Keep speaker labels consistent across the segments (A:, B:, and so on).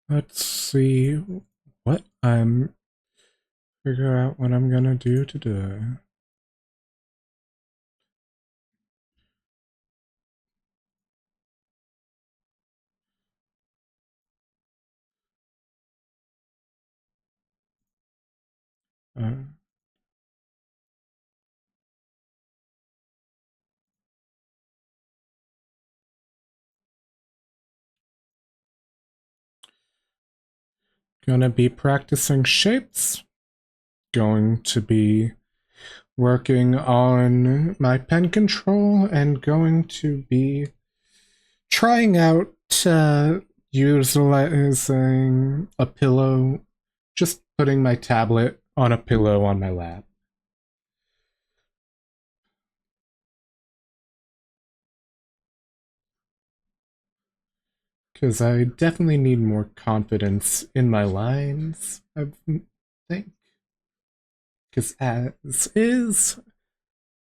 A: Let's see what I'm figure out what I'm gonna do today. Uh, gonna be practicing shapes. Going to be working on my pen control and going to be trying out utilizing a pillow, just putting my tablet on a pillow on my lap. Because I definitely need more confidence in my lines, I think. Because as is,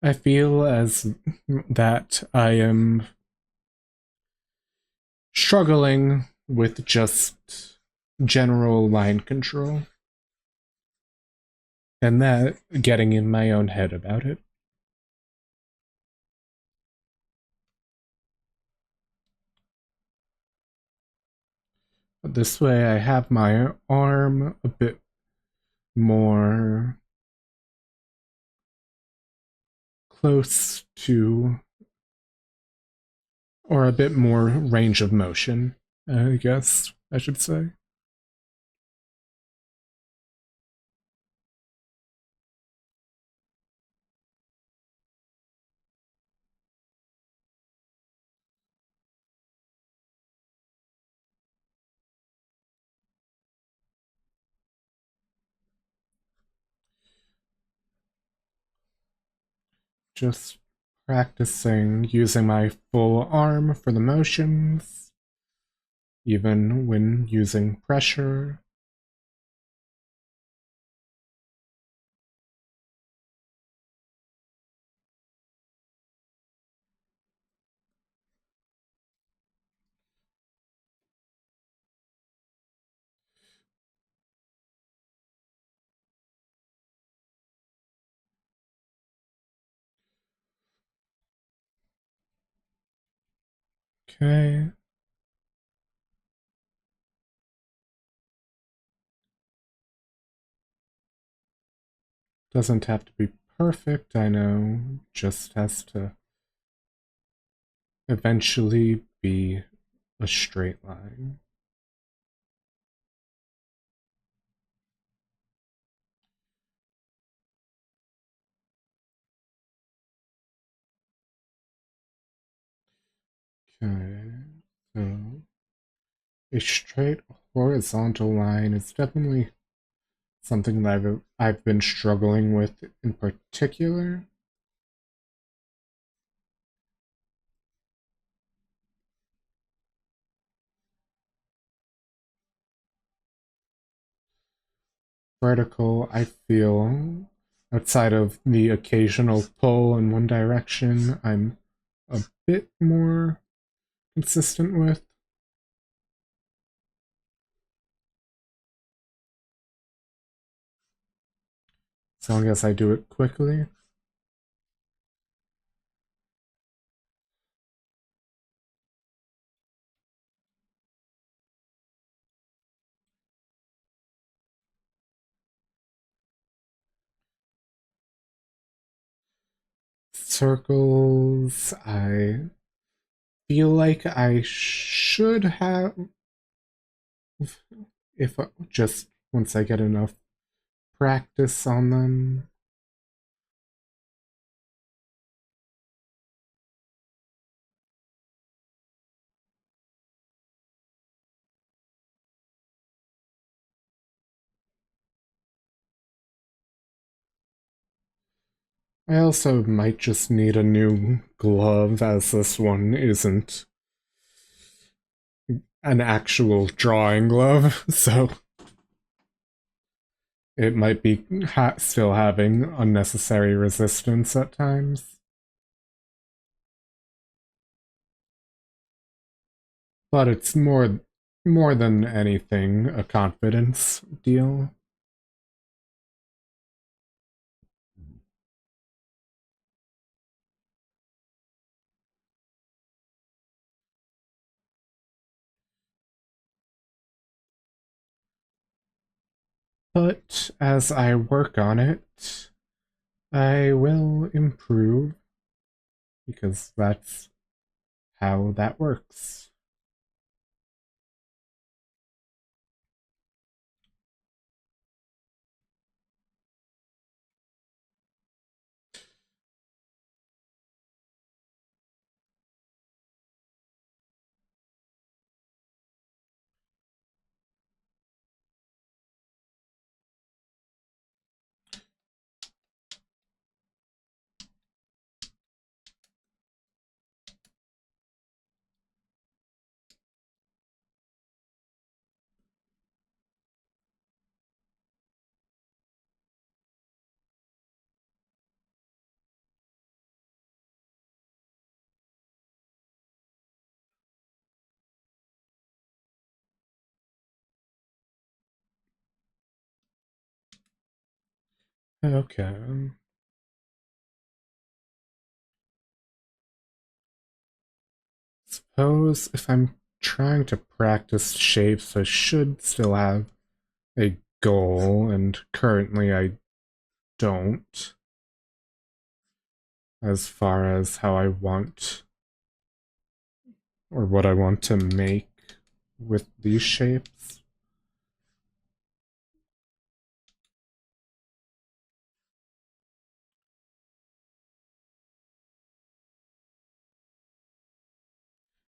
A: I feel as that I am struggling with just general line control and that getting in my own head about it. This way I have my arm a bit more close to, or a bit more range of motion, I guess I should say. Just practicing using my full arm for the motions, even when using pressure. Okay. Doesn't have to be perfect, I know. Just has to eventually be a straight line. Okay. So a straight horizontal line is definitely something that I've been struggling with in particular. Vertical, I feel, outside of the occasional pull in one direction, I'm a bit more consistent with. As long as I do it quickly. Circles, I feel like I should have, if just once I get enough practice on them. I also might just need a new glove, as this one isn't an actual drawing glove, so it might be still having unnecessary resistance at times. But it's more more than anything, a confidence deal. But as I work on it, I will improve because that's how that works. Okay. Suppose if I'm trying to practice shapes, I should still have a goal, and currently I don't, as far as how I want or what I want to make with these shapes.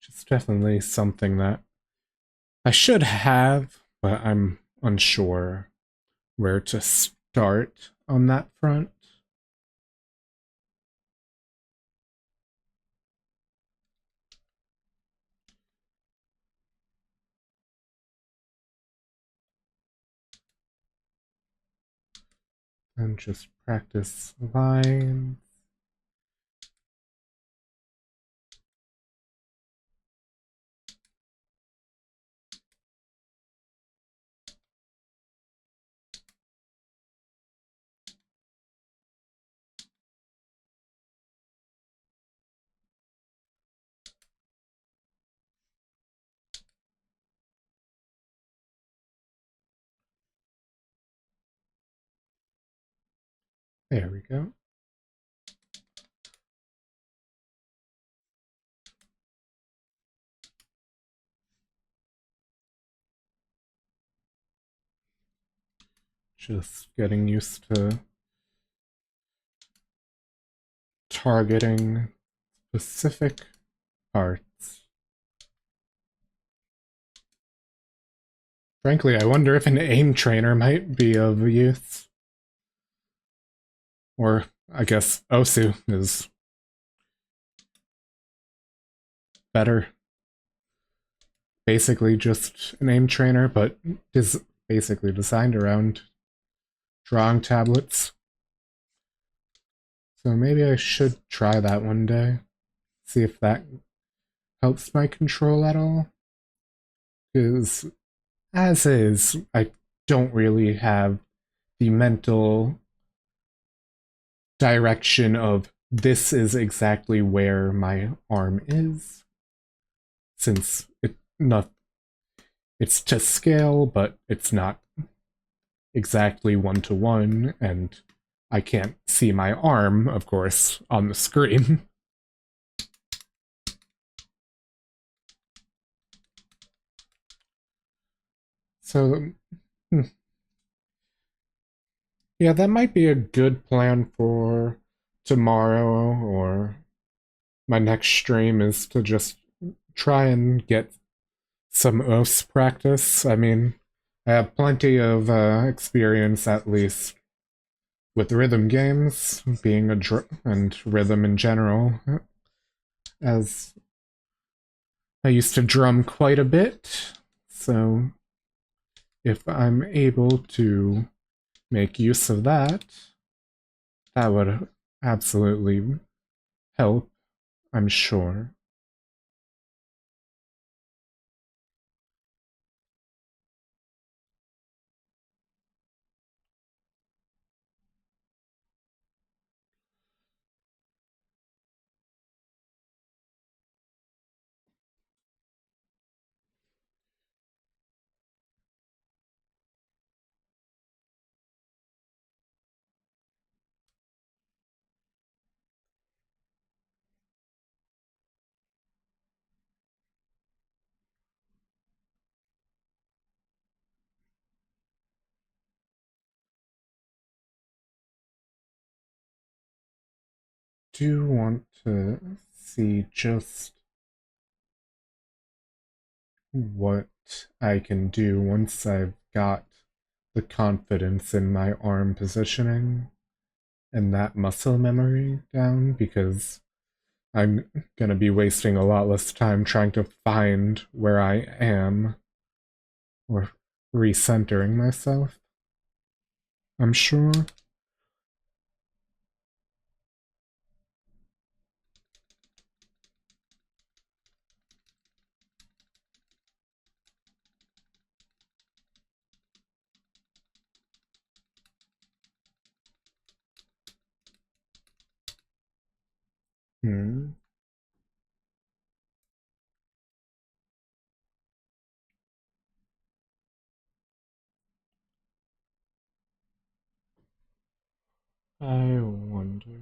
A: It's definitely something that I should have, but I'm unsure where to start on that front. And just practice lines. There we go. Just getting used to targeting specific parts. Frankly, I wonder if an aim trainer might be of use. Or, I guess, Osu is better. Basically just an aim trainer, but is basically designed around drawing tablets. So maybe I should try that one day. See if that helps my control at all. Because, as is, I don't really have the mental direction of this is exactly where my arm is. Since it's to scale, but it's not exactly one to one, and I can't see my arm, of course, on the screen. So, hmm, yeah, that might be a good plan for tomorrow or my next stream is to just try and get some OS practice. I mean, I have plenty of experience, at least, with rhythm games, being and rhythm in general, as I used to drum quite a bit. So if I'm able to make use of that, that would absolutely help, I'm sure. do want to see just what I can do once I've got the confidence in my arm positioning and that muscle memory down, because I'm gonna be wasting a lot less time trying to find where I am or recentering myself, I'm sure. Hmm. I wonder.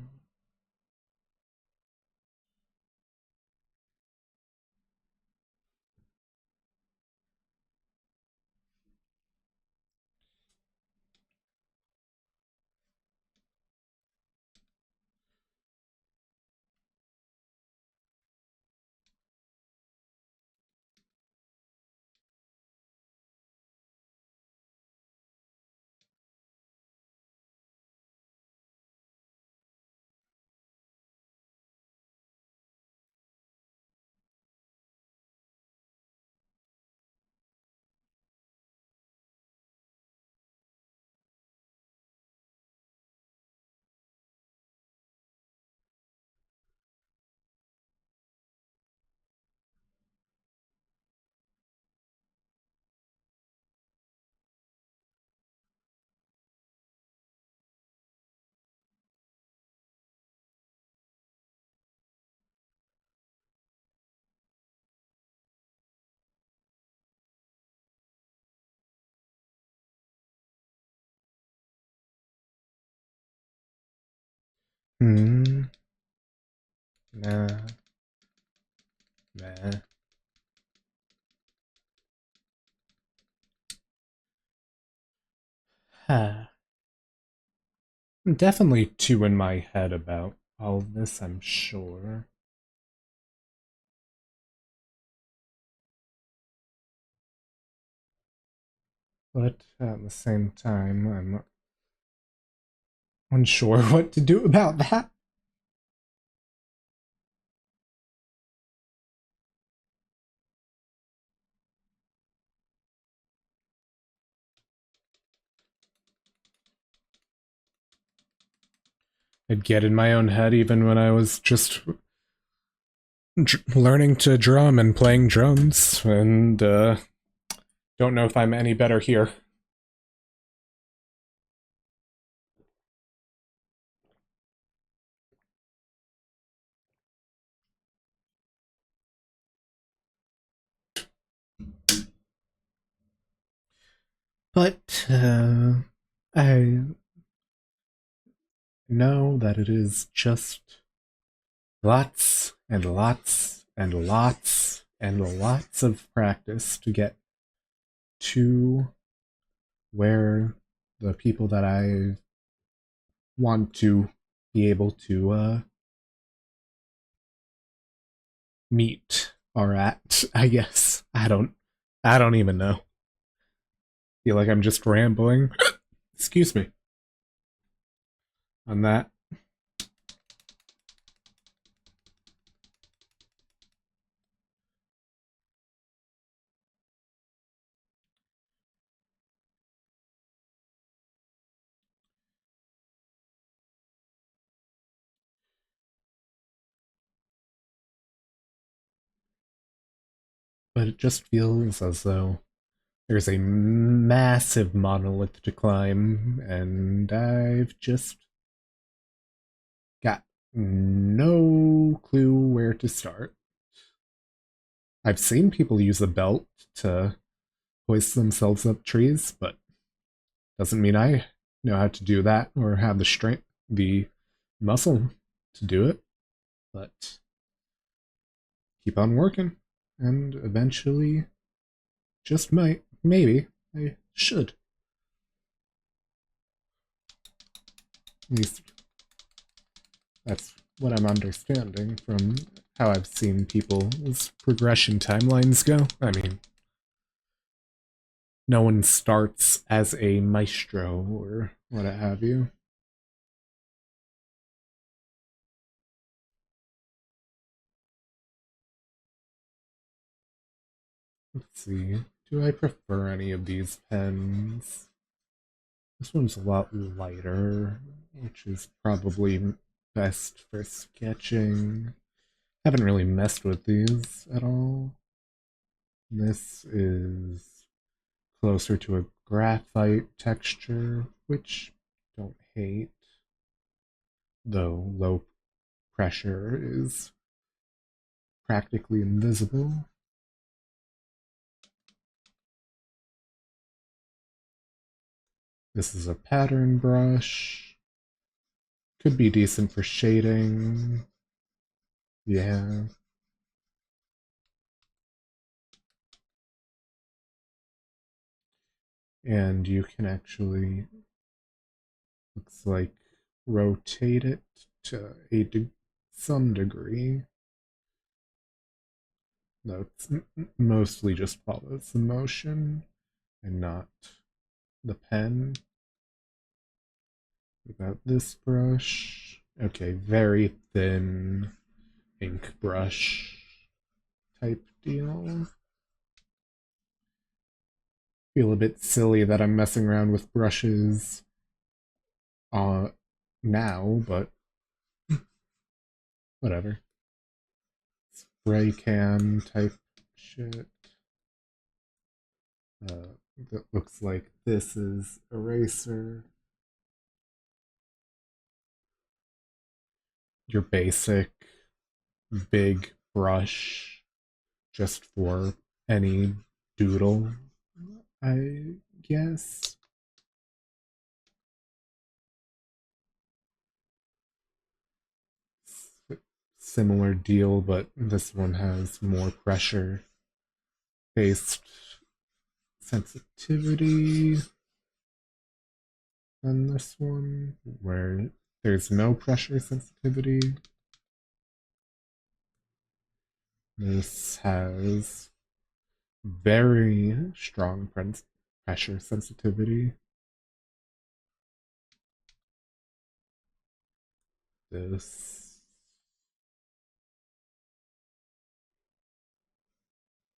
A: Hmm. Nah. Nah. I'm definitely two in my head about all of this, I'm sure. But at the same time, I'm unsure what to do about that. I'd get in my own head even when I was just learning to drum and playing drums, and don't know if I'm any better here. But I know that it is just lots and lots and lots and lots of practice to get to where the people that I want to be able to meet are at, I guess. I don't even know. Feel like I'm just rambling. Excuse me. On that. But it just feels as though there's a massive monolith to climb, and I've just got no clue where to start. I've seen people use a belt to hoist themselves up trees, but doesn't mean I know how to do that or have the strength, the muscle to do it. But keep on working, and eventually, just might, maybe, I should. At least that's what I'm understanding from how I've seen people's progression timelines go. I mean, no one starts as a maestro or what have you. Let's see. Do I prefer any of these pens? This one's a lot lighter, which is probably best for sketching. Haven't really messed with these at all. This is closer to a graphite texture, which don't hate, though low pressure is practically invisible. This is a pattern brush. Could be decent for shading. Yeah. And you can actually, looks like, rotate it to some degree. No, it's mostly just follows the motion and not the pen. About this brush. Okay, very thin ink brush type deal. Feel a bit silly that I'm messing around with brushes uh now, but whatever. Spray can type shit. That looks like this is eraser. Your basic big brush just for any doodle, I guess. Similar deal, but this one has more pressure based sensitivity than this one, where there's no pressure sensitivity. This has very strong pressure sensitivity. This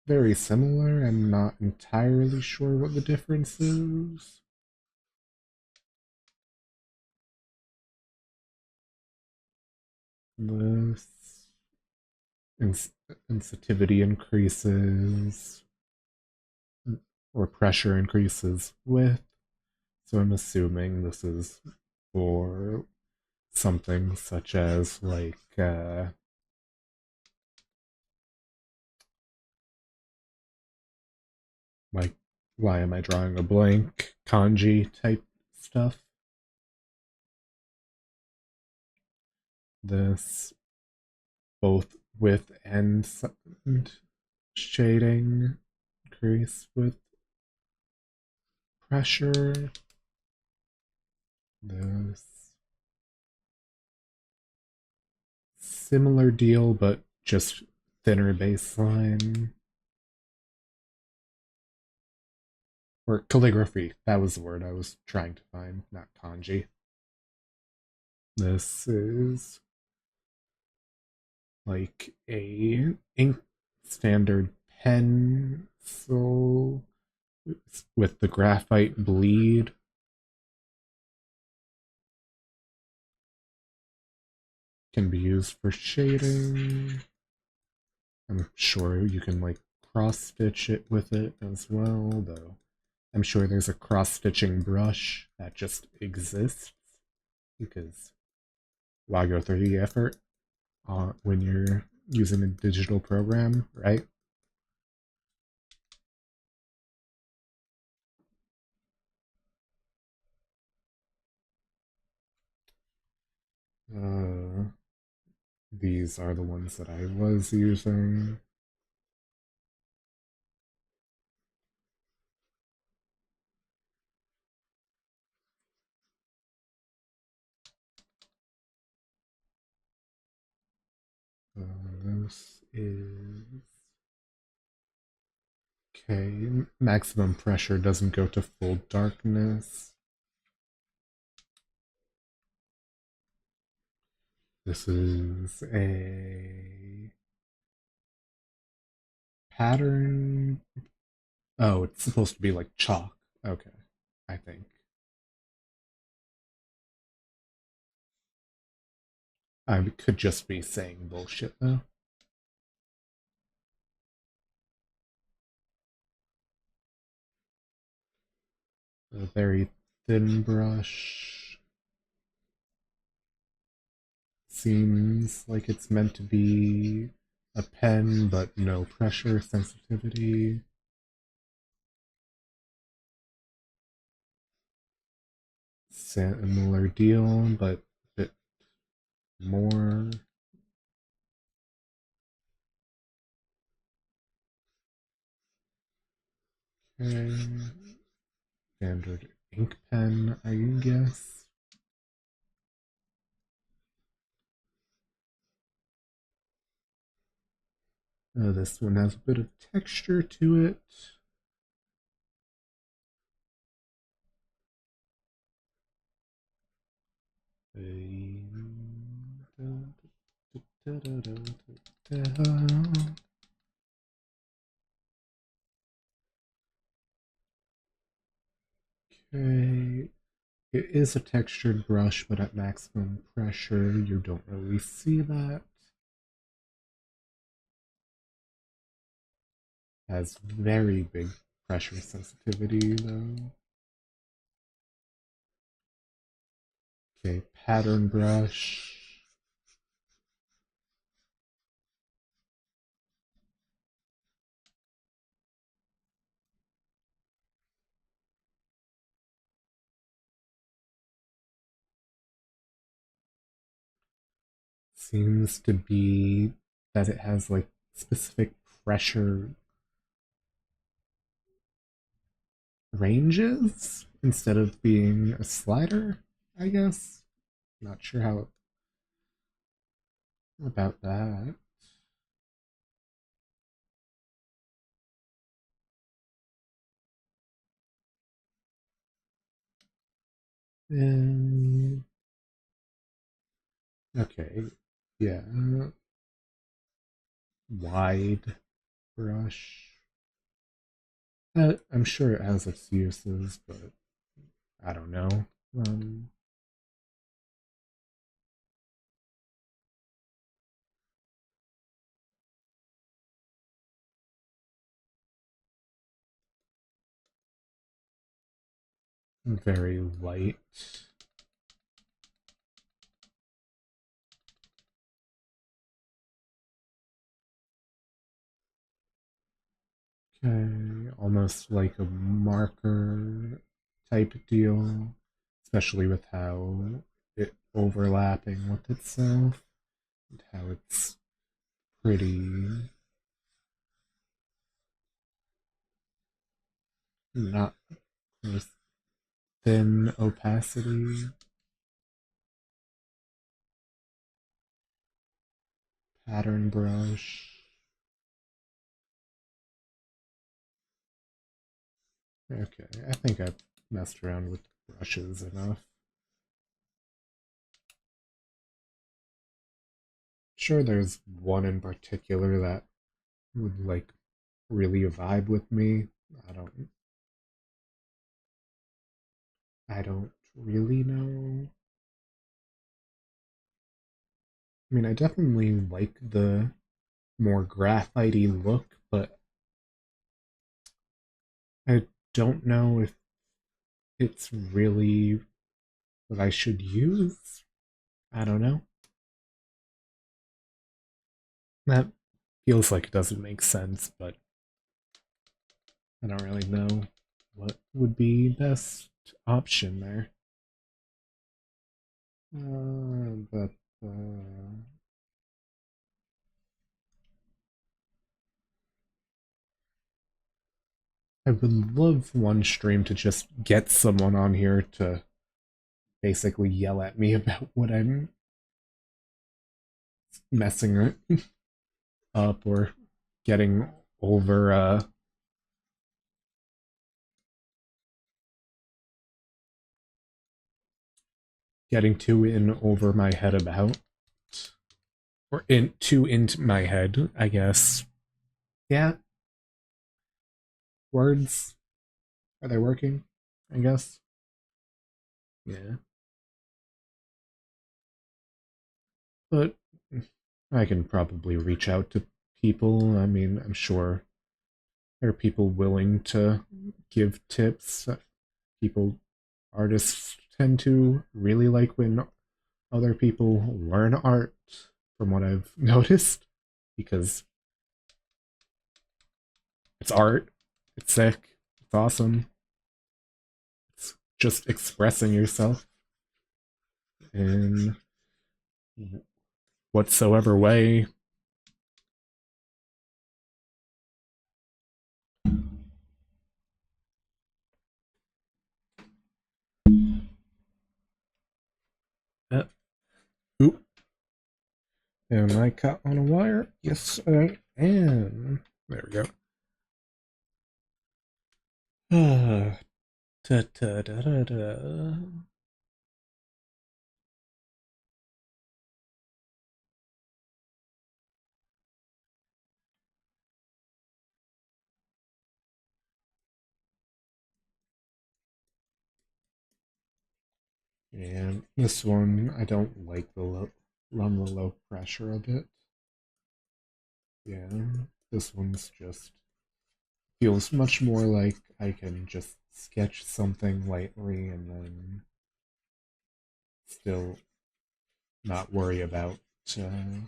A: very similar. I'm not entirely sure what the difference is. This sensitivity increases or pressure increases with. So I'm assuming this is for something such as like why am I drawing a blank kanji type stuff. This both width and shading increase with pressure. This similar deal, but just thinner baseline. Or calligraphy. That was the word I was trying to find, not kanji. This is like a ink standard pencil with the graphite bleed. Can be used for shading. I'm sure you can like cross stitch it with it as well, though I'm sure there's a cross stitching brush that just exists because why go through the effort when you're using a digital program, right? Uh, these are the ones that I was using. This is okay. Maximum pressure doesn't go to full darkness. This is a pattern. Oh, it's supposed to be like chalk. Okay, I think. I could just be saying bullshit though. A very thin brush. Seems like it's meant to be a pen, but no pressure sensitivity. Similar deal, but a bit more. Okay. Standard ink pen, I guess. This one has a bit of texture to it. Okay. It is a textured brush, but at maximum pressure, you don't really see that. Has very big pressure sensitivity, though. Okay, pattern brush. Seems to be that it has like specific pressure ranges instead of being a slider, I guess. Not sure how about that. And okay, yeah, wide brush. I'm sure it has its uses, but I don't know. Um, very light. Okay, almost like a marker type deal, especially with how it overlapping with itself and how it's pretty not thin opacity. Pattern brush. Okay, I think I've messed around with brushes enough. Sure, there's one in particular that would like really vibe with me. I don't I don't really know. I mean, I definitely like the more graphite-y look, but I don't know if it's really what I should use. I don't know. That feels like it doesn't make sense, but I don't really know what would be best option there. But I would love one stream to just get someone on here to basically yell at me about what I'm messing up or getting over getting too in over my head about, or in too into my head, I guess. Yeah, words, are they working? I guess. Yeah, but I can probably reach out to people. I mean, I'm sure there are people willing to give tips. People, artists tend to really like when other people learn art, from what I've noticed, because it's art, it's sick, it's awesome, it's just expressing yourself in whatsoever way. Uh, oop, am I caught on a wire? Yes, I am. There we go. Ah, da, da, da, da, da. And this one, I don't like on the low pressure of it. Yeah, this one's just feels much more like I can just sketch something lightly and then still not worry about uh,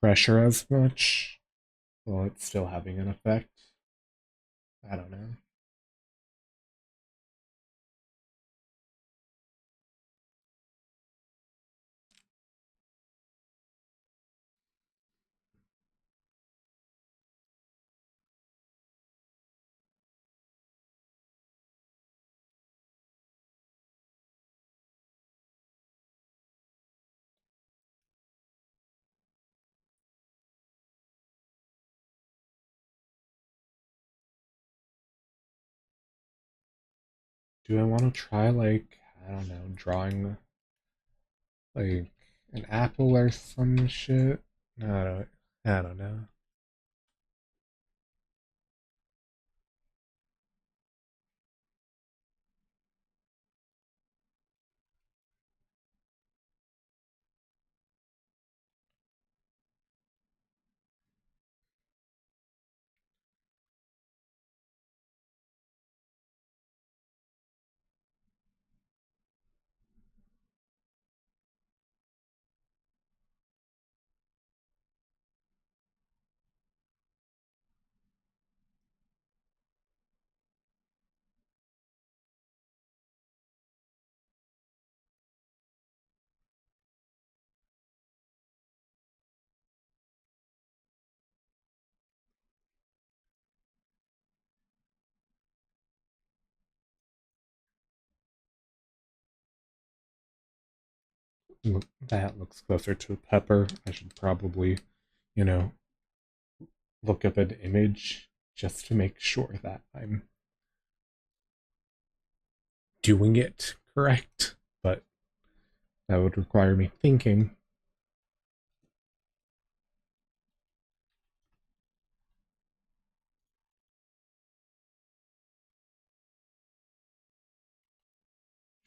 A: pressure as much while it's still having an effect. I don't know. Do I want to try, like, I don't know, drawing like an apple or some shit? I don't know. That looks closer to a pepper. I should probably, you know, look up an image just to make sure that I'm doing it correct. But that would require me thinking.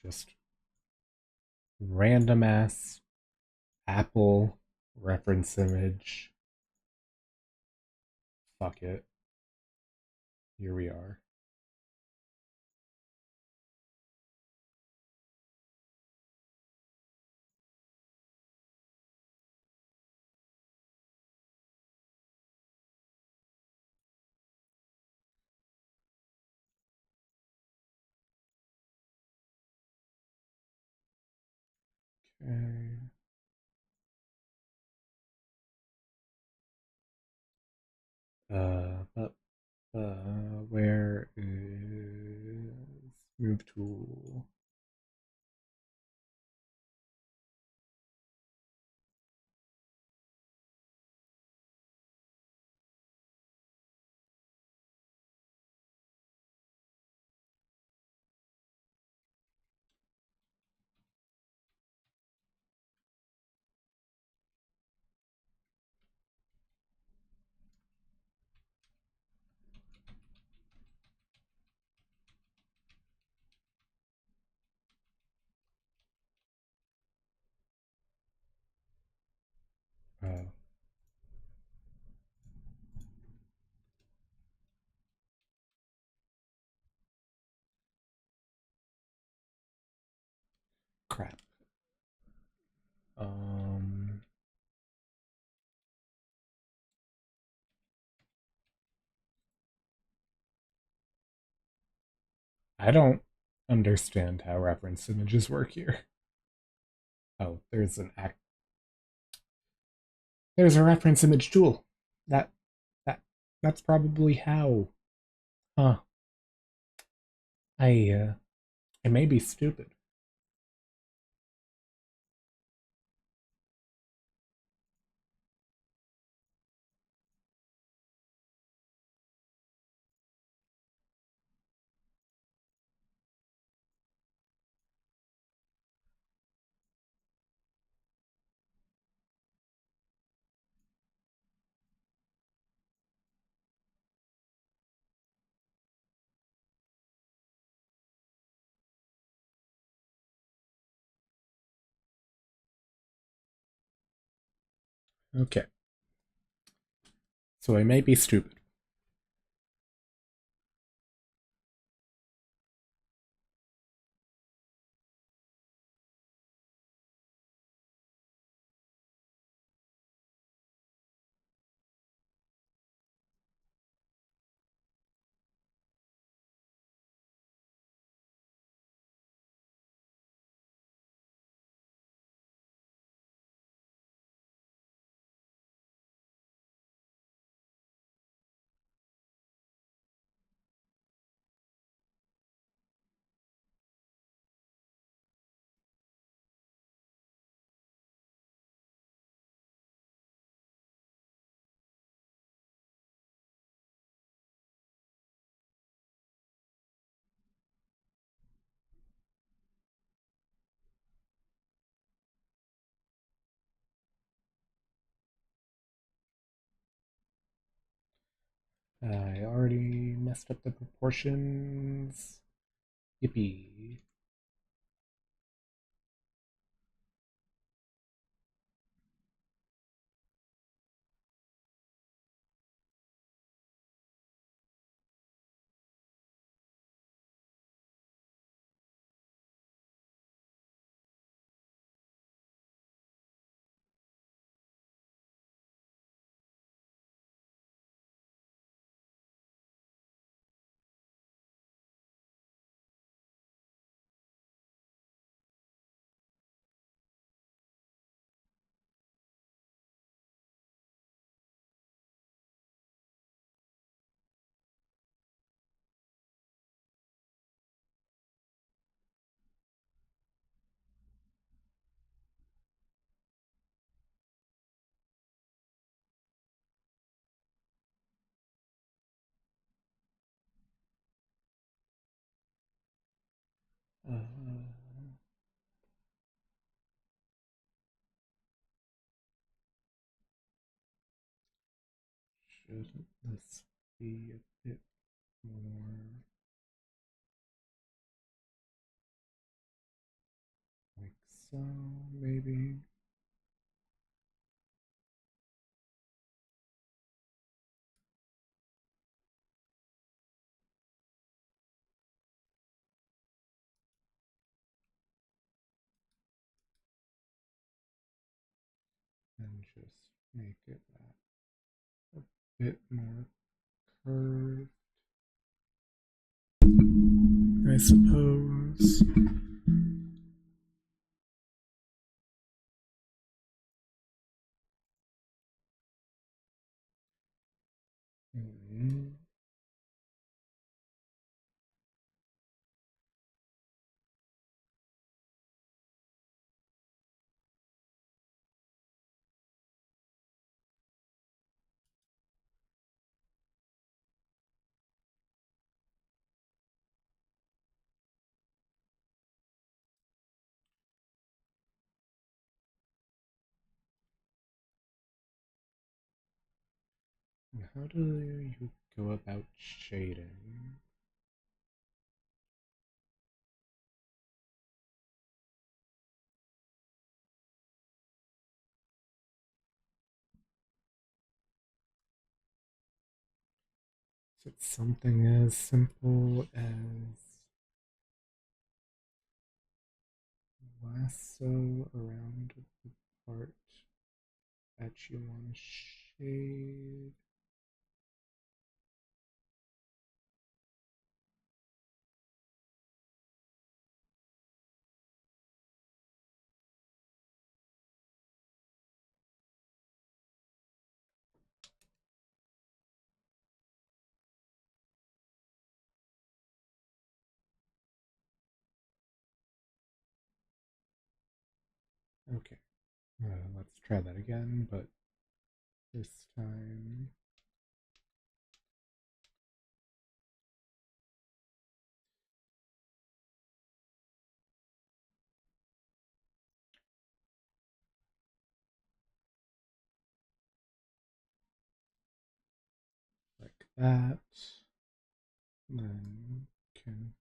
A: Just random ass Apple reference image. Fuck it. Here we are. Okay. But where is move tool? crap. Um, I don't understand how reference images work here. Oh, there's a reference image tool. That that that's probably how. Huh. I may be stupid. Okay, so I may be stupid. I already messed up the proportions. Yippee. Uh, shouldn't this be a bit more like so, maybe? And just make it that a bit more curved, I suppose. Mm, how do you go about shading? Is it something as simple as lasso around the part that you want to shade. Okay, let's try that again, but this time. Like that. Then can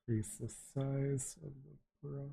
A: increase the size of the brush.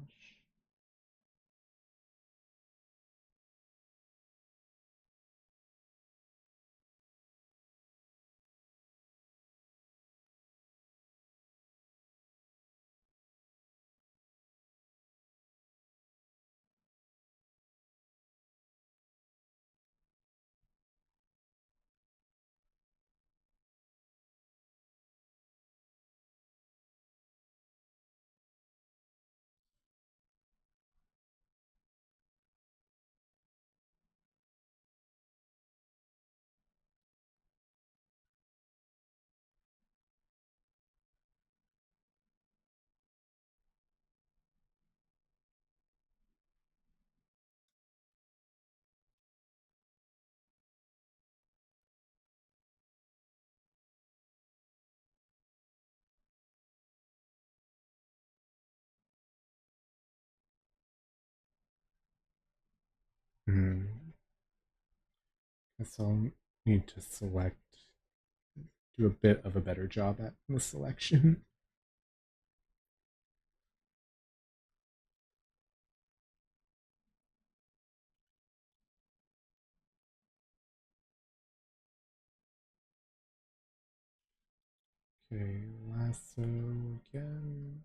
A: Guess I'll need to do a bit of a better job at the selection. Okay, lasso again.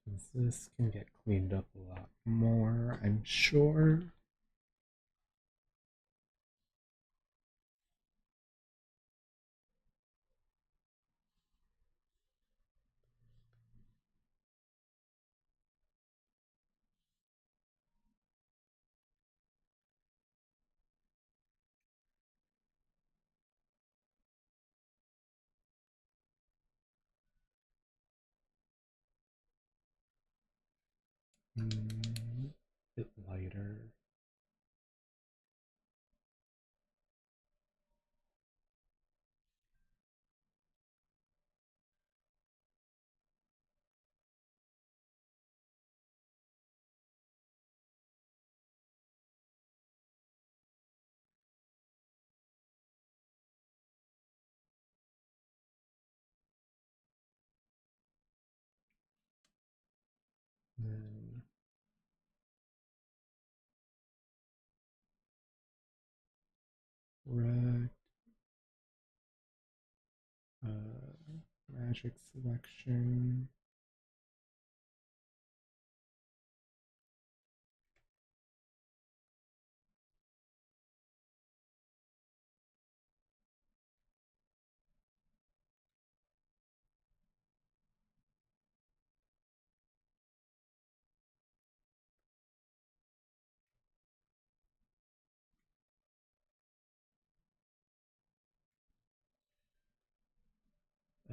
A: Because this can get cleaned up a lot more, I'm sure. A bit lighter. Then red, magic selection.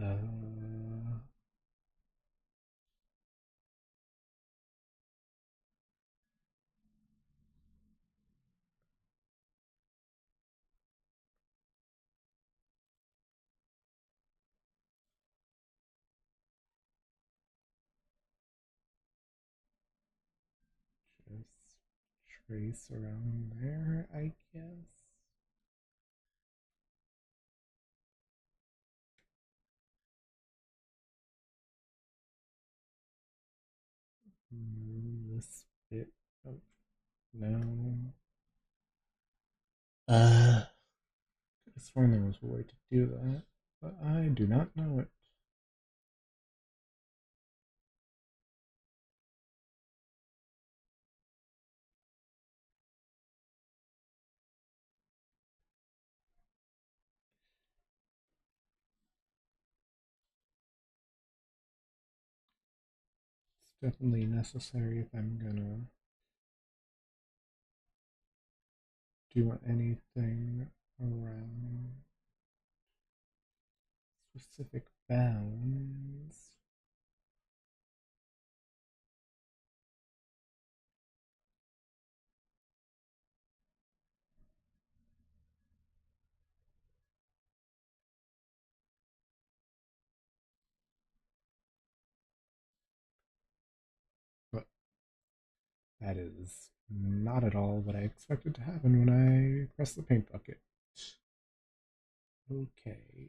A: Uh, trace around there, I guess. This bit of no. Could have sworn there was a way to do that, but I do not know it. It's definitely necessary if I'm gonna do anything around specific bounds. But that is not at all what I expected to happen when I press the paint bucket. Okay.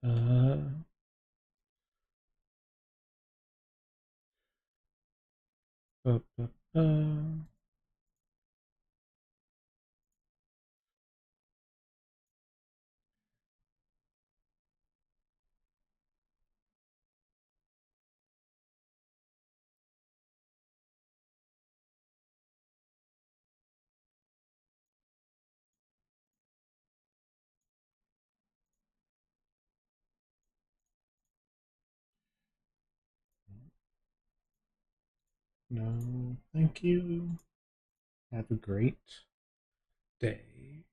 A: Uh, uh, uh, uh. No, thank you. Have a great day.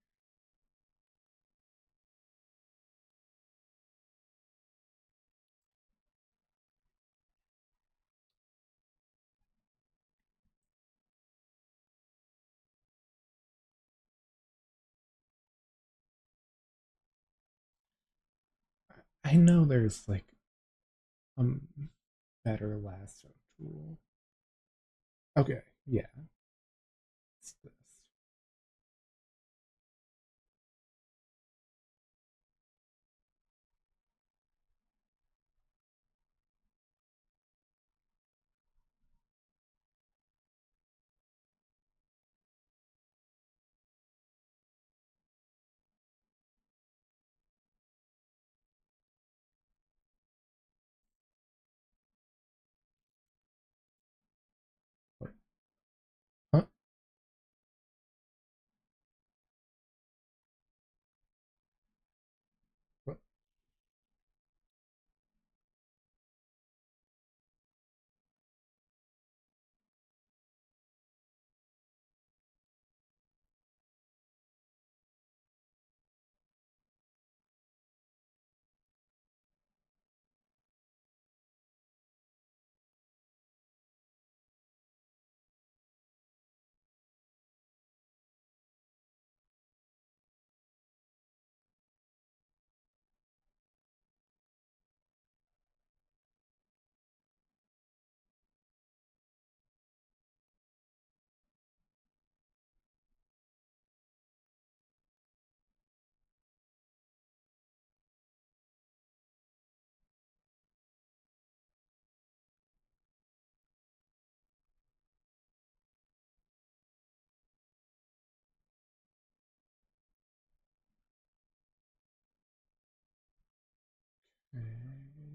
A: I know there's like a better lasso tool. Okay, yeah, it's this. What? Huh? What? Okay.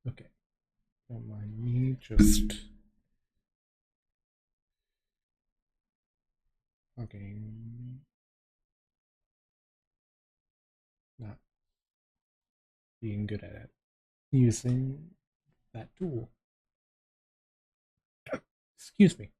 A: Okay, don't mind me just fucking not being good at it. Using that tool. Excuse me.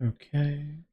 A: Okay.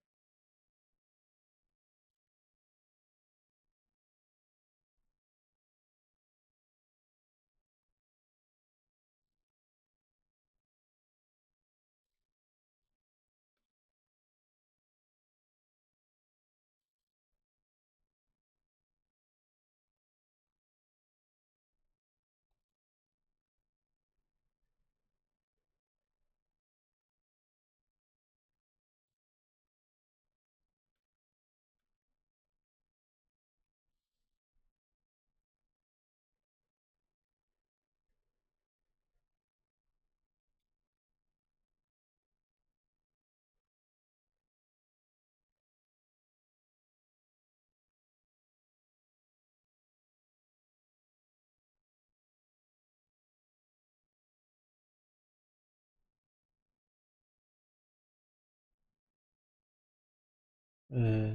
A: Uh,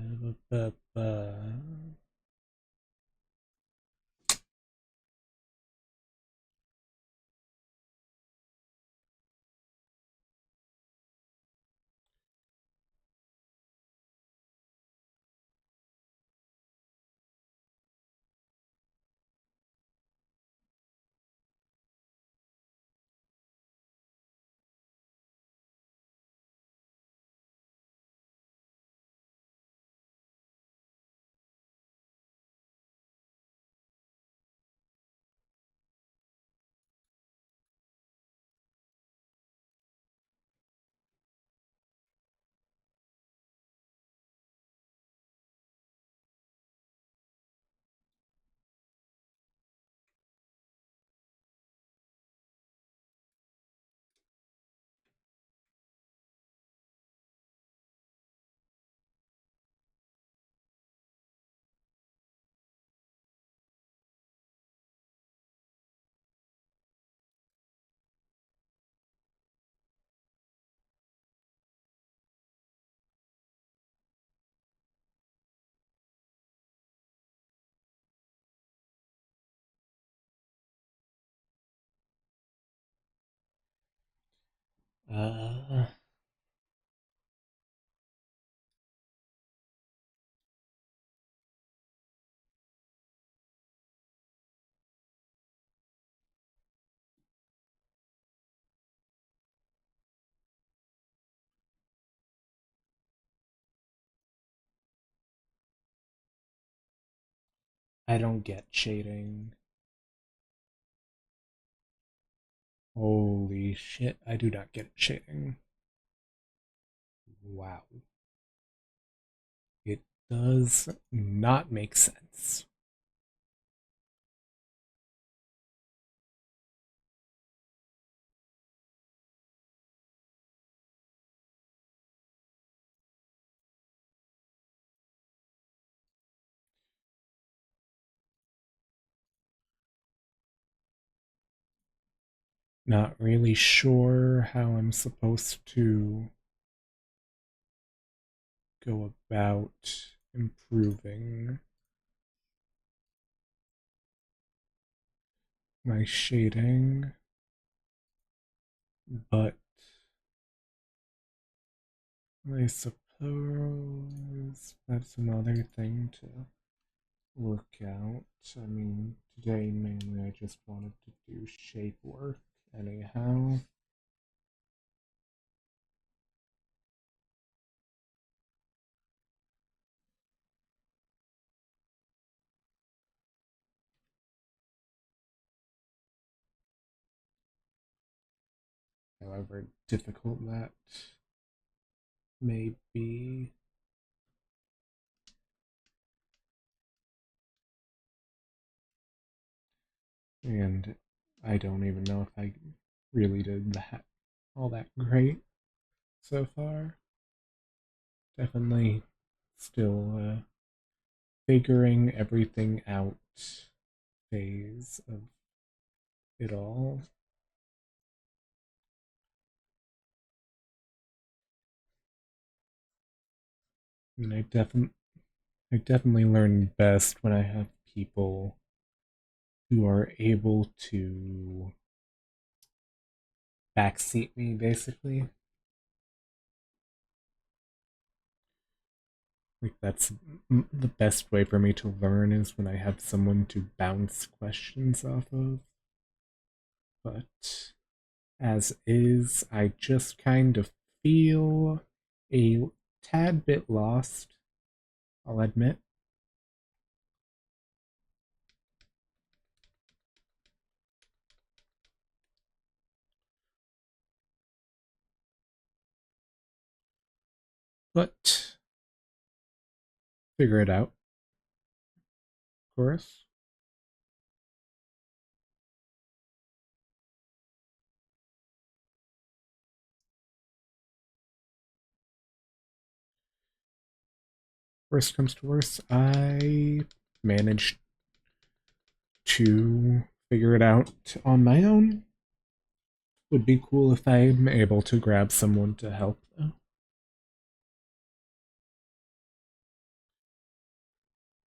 A: uh, I don't get shading. Holy shit, I do not get shading. Wow. It does not make sense. Not really sure how I'm supposed to go about improving my shading, but I suppose that's another thing to work out. I mean, today mainly I just wanted to do shape work anyhow. however difficult that may be. And I don't even know if I really did that all that great so far. Definitely still figuring everything out phase of it all. I mean, I definitely learn best when I have people who are able to backseat me, basically. Like that's the best way for me to learn is when I have someone to bounce questions off of. But as is, I just kind of feel a tad bit lost, I'll admit. But figure it out, of course. Worst comes to worst, I managed to figure it out on my own. Would be cool if I'm able to grab someone to help, though.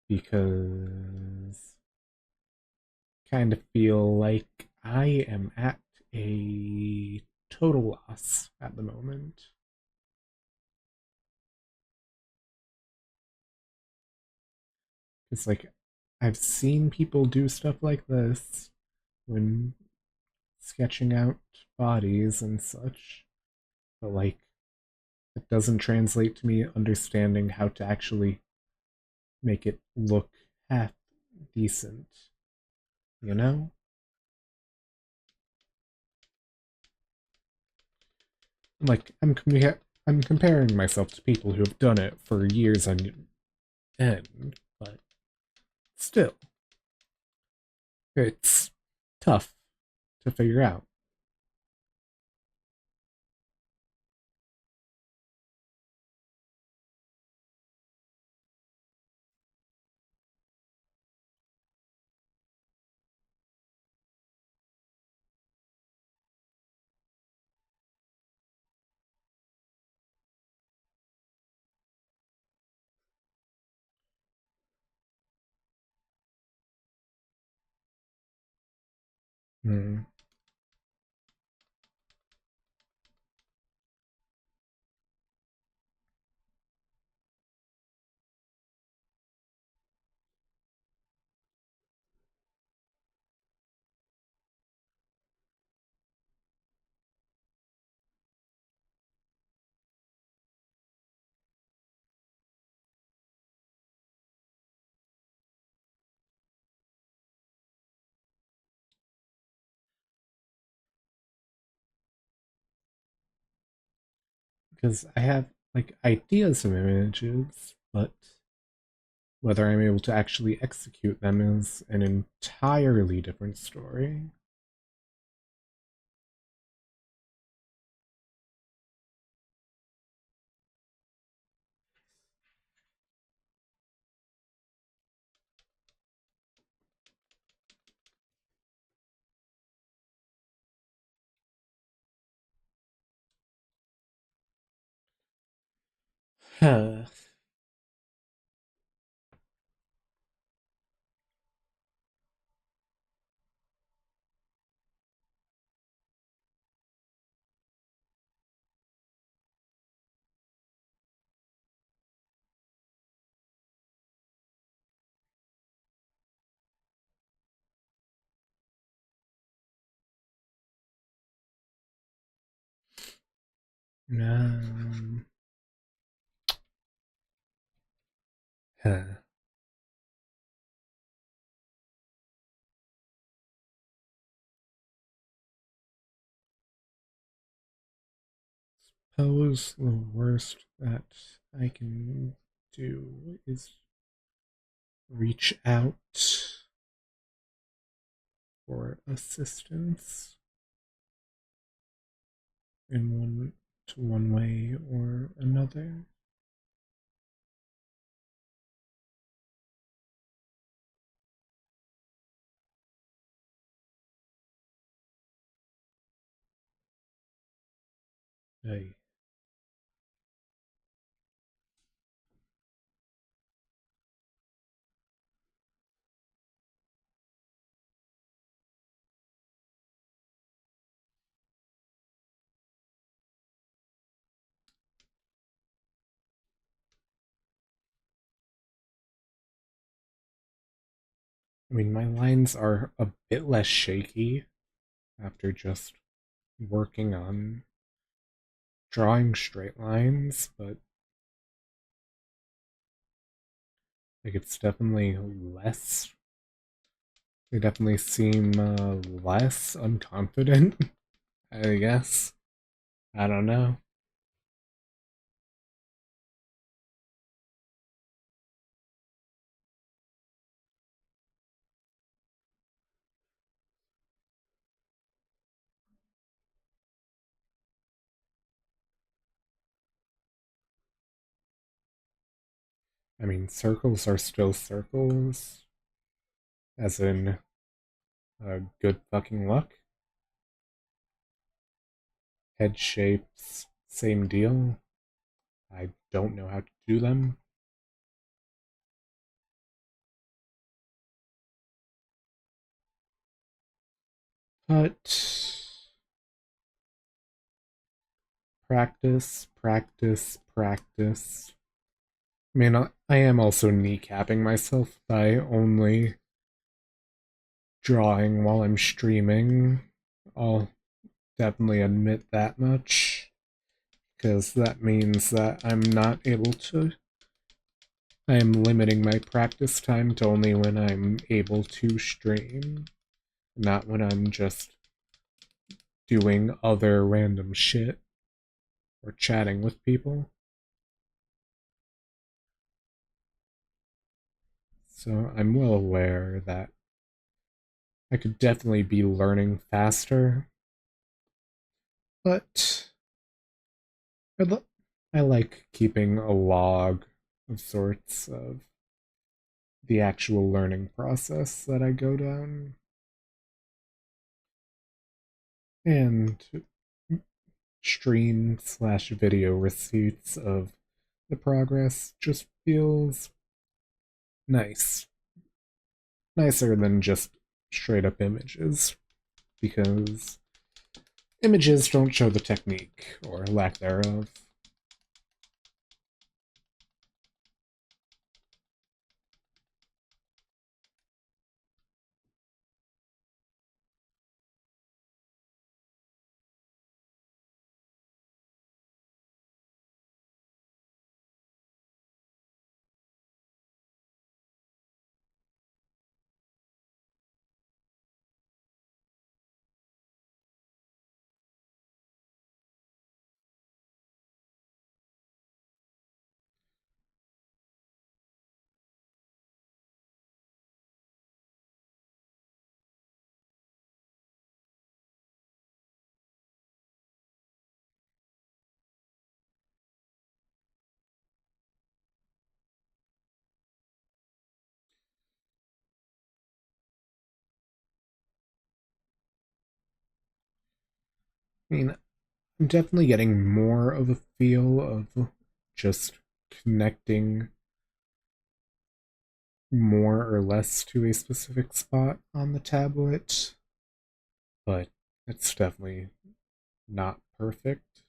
A: Because kind of feel like I am at a total loss at the moment. It's like I've seen people do stuff like this when sketching out bodies and such, but like it doesn't translate to me understanding how to actually make it look half decent, you know? Like I'm comparing myself to people who have done it for years on end, but still, it's tough to figure out. Mm. Because I have like ideas of images, but whether I'm able to actually execute them is an entirely different story. Huh. Um, huh. suppose the worst that I can do is reach out for assistance in one way or another. I I mean, my lines are a bit less shaky after just working on drawing straight lines, but like it's definitely less. They definitely seem less unconfident, I guess. I don't know. I mean, circles are still circles, as in good fucking luck. Head shapes, same deal. I don't know how to do them. But practice, practice, practice. I mean, I am also kneecapping myself by only drawing while I'm streaming. I'll definitely admit that much, because that means that I'm not able to. I am limiting my practice time to only when I'm able to stream, not when I'm just doing other random shit or chatting with people. So I'm well aware that I could definitely be learning faster, but I like keeping a log of sorts of the actual learning process that I go down. And stream slash video receipts of the progress just feels nice. Nicer than just straight up images, because images don't show the technique or lack thereof. I mean, I'm definitely getting more of a feel of just connecting more or less to a specific spot on the tablet, but it's definitely not perfect.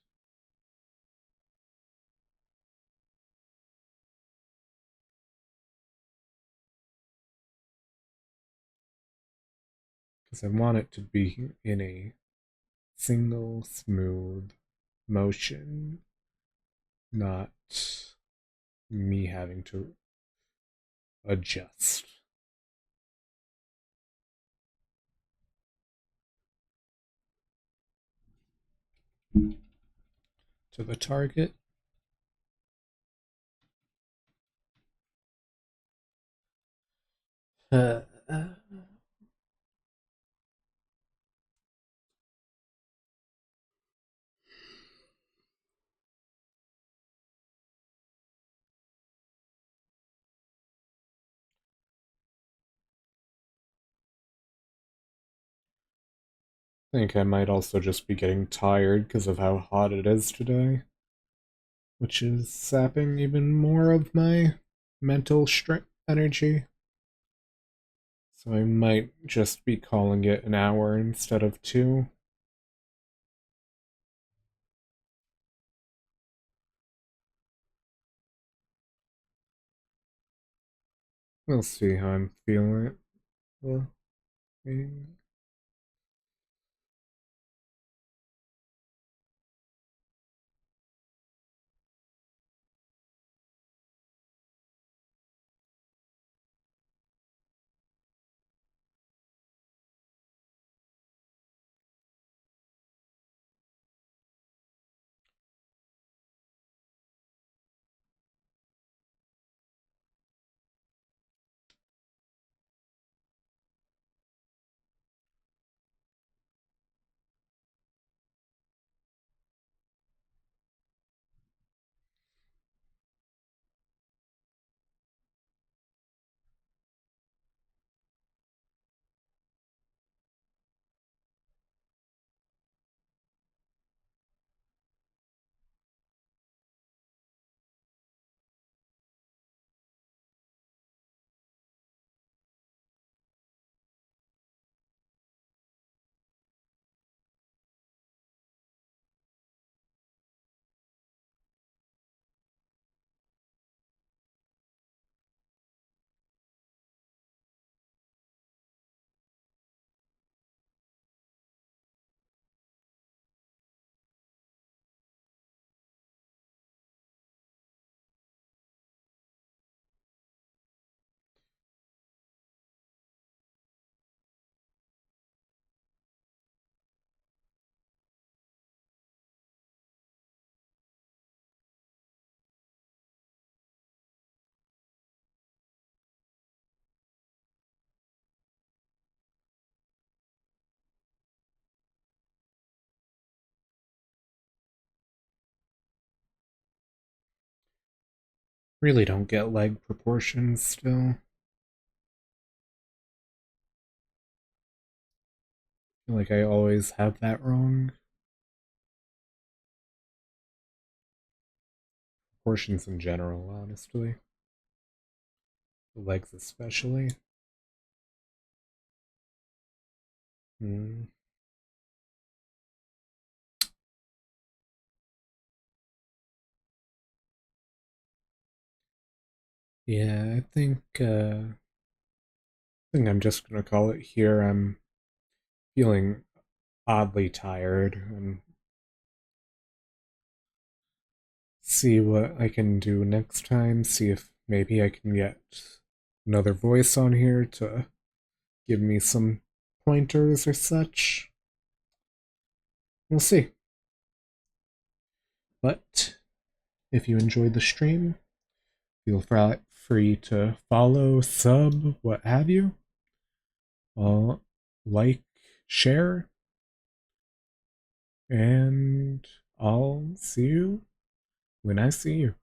A: Because I want it to be in a single smooth motion, not me having to adjust. to the target. I think I might also just be getting tired because of how hot it is today, which is sapping even more of my mental strength energy. So I might just be calling it an hour instead of two. We'll see how I'm feeling. Well, really don't get leg proportions still. I feel like I always have that wrong. Proportions in general, honestly. The legs especially. Hmm. Yeah, I think I'm just gonna call it here. I'm feeling oddly tired and see what I can do next time. See if maybe I can get another voice on here to give me some pointers or such. We'll see. But if you enjoyed the stream, feel free to follow, sub, what have you. Like, share, and I'll see you when I see you.